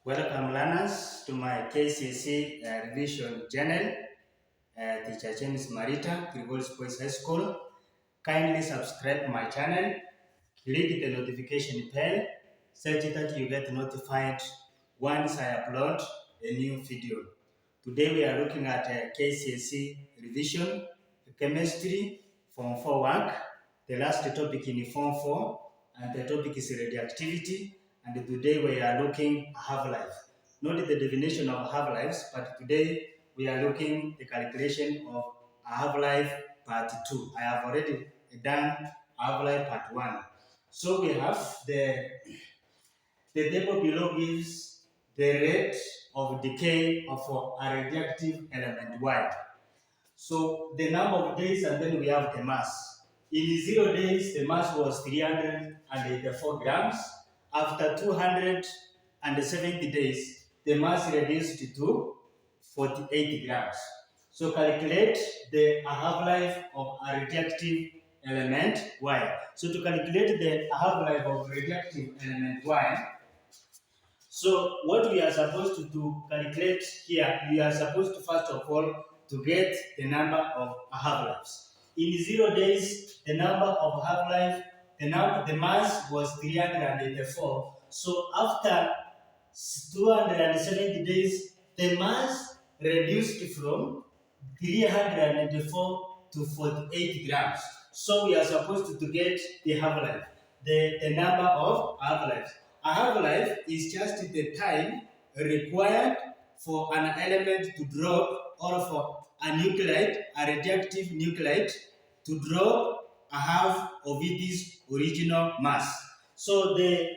Welcome learners to my kcse revision journal. Teacher James Marita, Grigorius Boys High School. Kindly subscribe my channel, click the notification bell such that you get notified once I upload a new video. Today we are looking at kcse revision, chemistry, form 4 work, the last topic in form 4, and the topic is radioactivity. And today we are looking half-life. Not the definition of half-lives, but today we are looking the calculation of half-life part 2. I have already done half-life part 1. So we have the table below gives the rate of decay of a radioactive element Y. So the number of days, and then we have the mass. In 0 days, the mass was 384 grams. After 270 days, the mass reduced to 48 grams. So calculate the half-life of a radioactive element Y. So to calculate the half-life of radioactive element Y, so what we are supposed to calculate here, we are supposed to first of all to get the number of half-lives. In 0 days, the number of half-life, the mass was 384. So after 270 days, the mass reduced from 384 to 48 grams. So we are supposed to get the half-life, the number of half-lives. A half-life is just the time required for an element to drop, or for a nuclide, a radioactive nuclide, to drop a half of its original mass. So the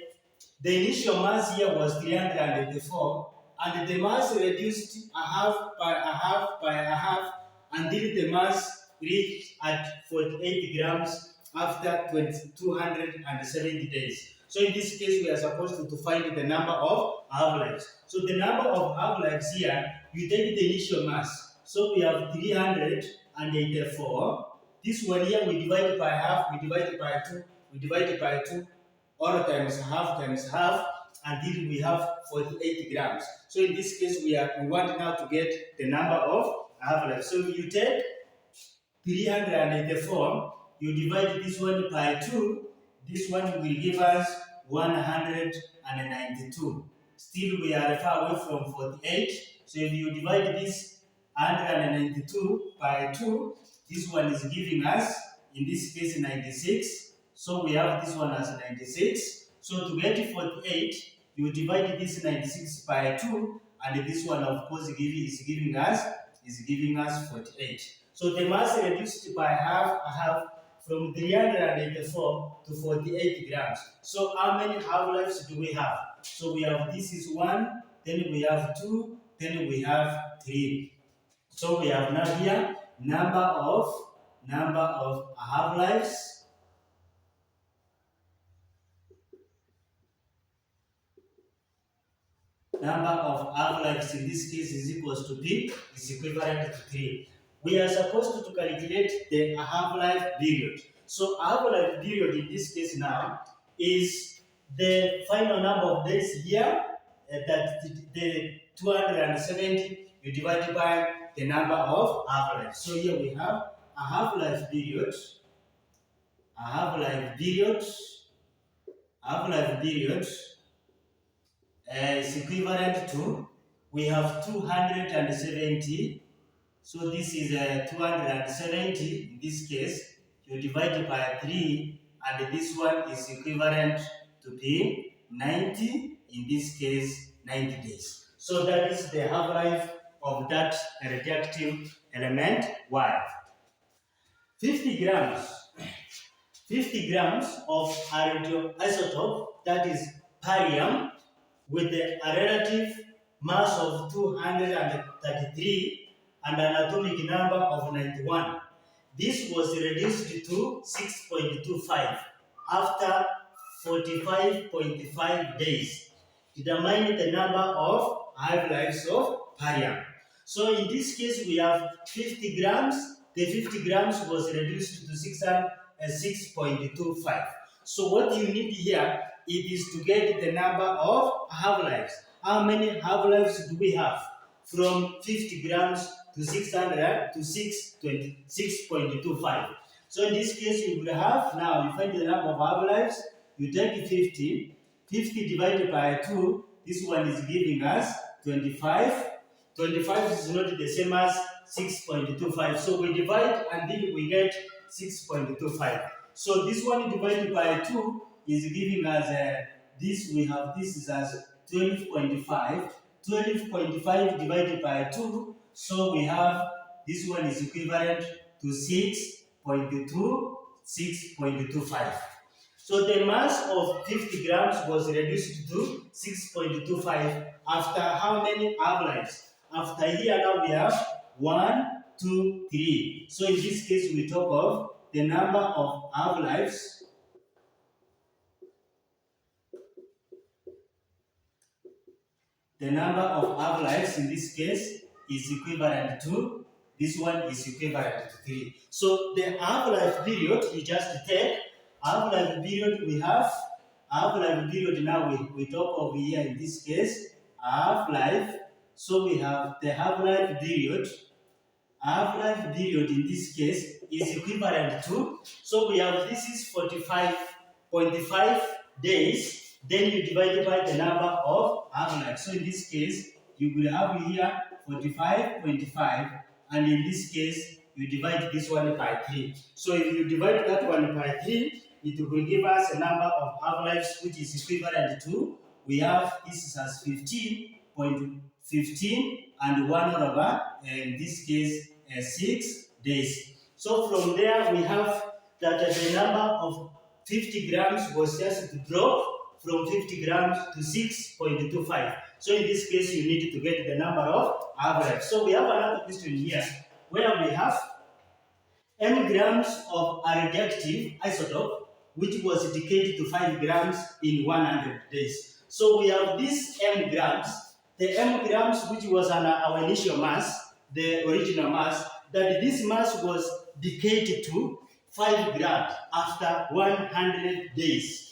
initial mass here was 384, and the mass reduced a half by a half by a half until the mass reached at 48 grams after 270 days. So in this case, we are supposed to find the number of half-lives. So the number of half-lives here, you take the initial mass. So we have 384. This one here, we divide it by half, we divide it by 2, we divide it by 2, all times half, until we have 48 grams. So in this case, we want now to get the number of half-lives. So you take 384, you divide this one by 2, this one will give us 192. Still, we are far away from 48. So if you divide this 192 by 2, this one is giving us, in this case, 96. So we have this one as 96. So to get 48, you divide this 96 by 2, and this one, of course, is giving us 48. So the mass reduced by half from 384 to 48 grams. So how many half-lives do we have? So we have, this is 1, then we have 2, then we have 3. So we have now here number of half-lives. Number of half-lives in this case is equals to B, is equivalent to 3. We are supposed to calculate the half-life period. So half-life period in this case now is the final number of days here, that the 270 you divide by the number of half-lives. So here we have a half-life period, is equivalent to, we have 270. So this is 270 in this case. You divide it by 3, and this one is equivalent to be 90, in this case 90 days. So that is the half-life of that radioactive element Y. 50 grams of a radioisotope, that is barium, with a relative mass of 233 and an atomic number of 91. This was reduced to 6.25 after 45.5 days. Determine the number of half-lives of barium. So in this case, we have 50 grams. The 50 grams was reduced to 6.25. So what you need here, it is to get the number of half-lives. how many half-lives do we have? From 50 grams to 600 to 6.25. So in this case, you will have, now you find the number of half-lives, you take 50, 50 divided by 2, this one is giving us 25. 25 is not the same as 6.25. So we divide until we get 6.25. So this one divided by 2 is giving us this, we have this is as 12.5. 12.5 divided by 2. So we have this one is equivalent to 6.2, 6.25. So the mass of 50 grams was reduced to 6.25 after how many half-lives? After here now we have 1, 2, 3. So in this case we talk of the number of half-lives. The number of half-lives in this case is equivalent to, this one is equivalent to 3. So the half-life period, we just take half-life period, we have half-life period now we talk over here in this case, half-life. So we have the half-life period. Half-life period in this case is equivalent to, so we have this is 45.5 days, then you divide it by the number of half-life. So in this case, you will have here 45.5, and in this case, you divide this one by 3. So if you divide that one by 3, it will give us a number of half-lives which is equivalent to, we have this is as 15.15 and 1 over, in this case, 6 days. So from there we have that the number of 50 grams was just to drop from 50 grams to 6.25. So in this case you need to get the number of average. So we have another question here where we have m grams of a radioactive isotope which was decayed to 5 grams in 100 days. So we have this m grams, the m grams which was our initial mass, the original mass, that this mass was decayed to 5 grams after 100 days.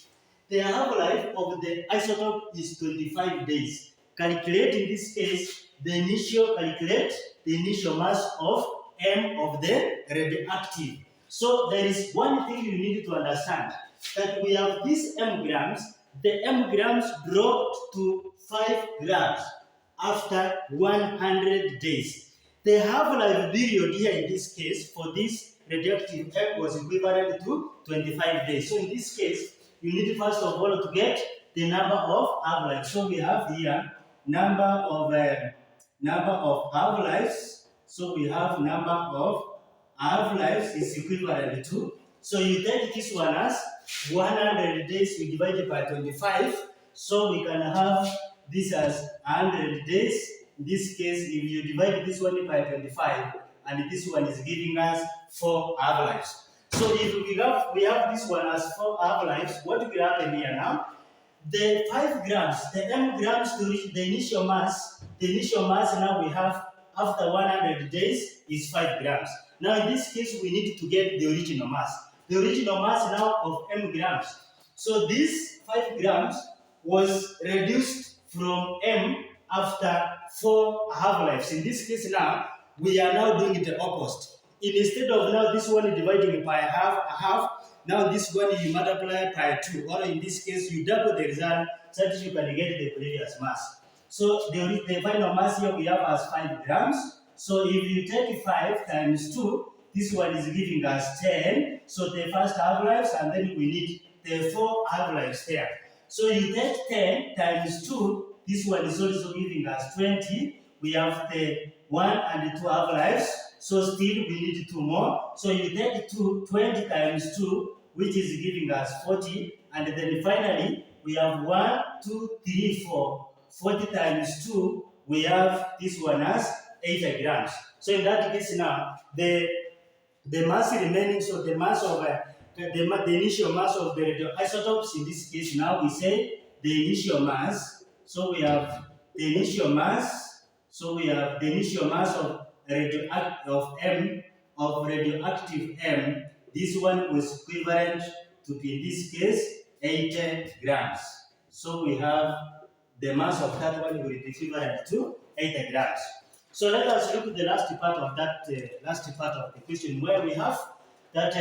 The half-life of the isotope is 25 days. Calculate in this case calculate the initial mass of m of the radioactive. So there is one thing you need to understand, that we have these m grams, the m grams dropped to 5 grams after 100 days. The half-life period here in this case for this radioactive M was equivalent to 25 days. So in this case, you need first of all to get the number of half-lives. So we have here number of half-lives. So we have number of half-lives is equivalent to. So you take this one as 100 days, we divide it by 25. So we can have this as 100 days. In this case, if you divide this one by 25, and this one is giving us 4 half-lives. So if we have this one as 4 half-lives, what will happen here now? The 5 grams, the m grams to reach the initial mass now we have after 100 days is 5 grams. Now in this case, we need to get the original mass. The original mass now of m grams. So this 5 grams was reduced from m after 4 half-lives. In this case now, we are now doing the opposite. Instead of now this one dividing by a half, now this one you multiply by 2. Or in this case, you double the result so that you can get the previous mass. So the final mass here we have as 5 grams. So if you take 5 times 2, this one is giving us 10. So the first half-lives, and then we need the 4 half-lives there. So you take 10 times 2, this one is also giving us 20. We have the 1 and 2 half-lives. So still we need 2 more. So you take 20 times 2, which is giving us 40. And then finally, we have 1, 2, 3, 4. 40 times 2, we have this one as 8 grams. So in that case now, the mass remaining, so the mass of the initial mass of the radioisotopes, in this case now we say the initial mass. So we have the initial mass. So we have the initial mass of radioactive M. This one was equivalent to, in this case, 80 grams. So we have the mass of that one will be equivalent to 80 grams. So let us look at the last part of the question, where we have that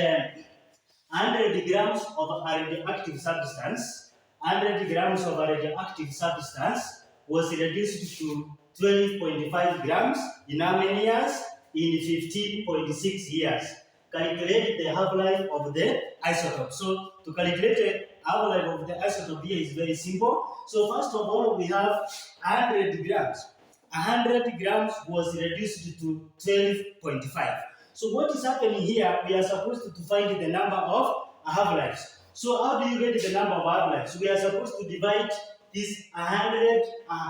100 grams of a radioactive substance, 100 grams of a radioactive substance was reduced to 12.5 grams in how many years? In 15.6 years. Calculate the half-life of the isotope. So to calculate the half-life of the isotope here is very simple. So first of all, we have 100 grams. 100 grams was reduced to 12.5. So what is happening here, we are supposed to find the number of half-lives. So how do you get the number of half-lives? We are supposed to divide this 100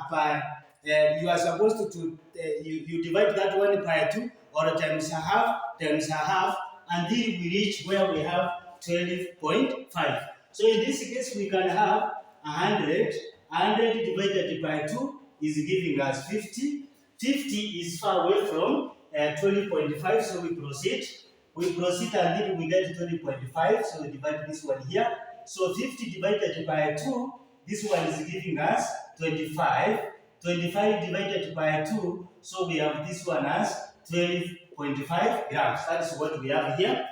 by, you are supposed to you divide that one by 2 or times a half, and then we reach where we have 12.5. So in this case, we can have 100 divided by 2 is giving us 50. 50 is far away from 20.5, so we proceed. We proceed until we get 20.5, so we divide this one here. So 50 divided by 2, this one is giving us 25. 25 divided by 2, so we have this one as 12.5 grams. That's what we have here.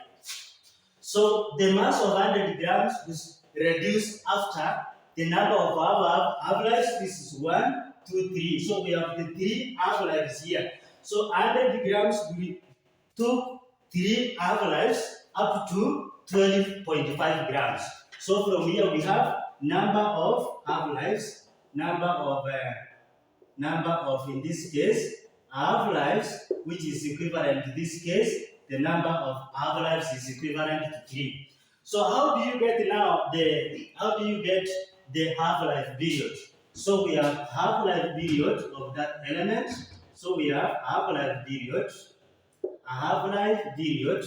So the mass of 100 grams is reduced after the number of half-lives. This is 1, 2, 3. So we have the 3 half-lives here. So 100 grams we took 3 half-lives up to 12.5 grams. So from here we have number of half-lives, number of in this case half-lives, which is equivalent to this case, the number of half-lives is equivalent to 3. So how do you get the half-life period? So we have half-life period of that element. So we have half-life period. A half-life period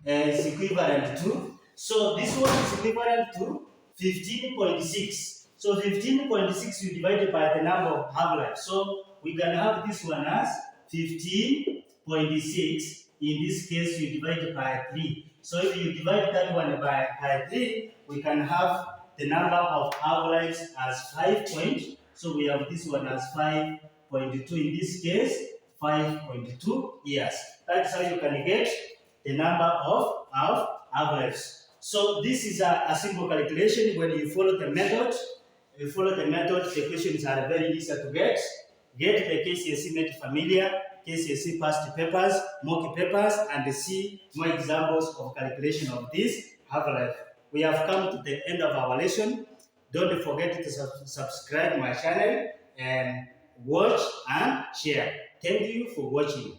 is equivalent to, so this one is equivalent to 15.6. So 15.6 you divide by the number of half-lives. So we can have this one as 15.6. In this case, you divide by 3. So if you divide that one by 3, we can have the number of half-lives as 5 point. So we have this one as 5.2. In this case, 5.2 years. That's how you can get the number of half-lives. So this is a simple calculation. When you follow the method, the questions are very easy to get. Get the KCSE, make familiar, KCSE past papers, mock papers, and see more examples of calculation of this half-life. We have come to the end of our lesson. Don't forget to subscribe my channel and watch and share. Thank you for watching.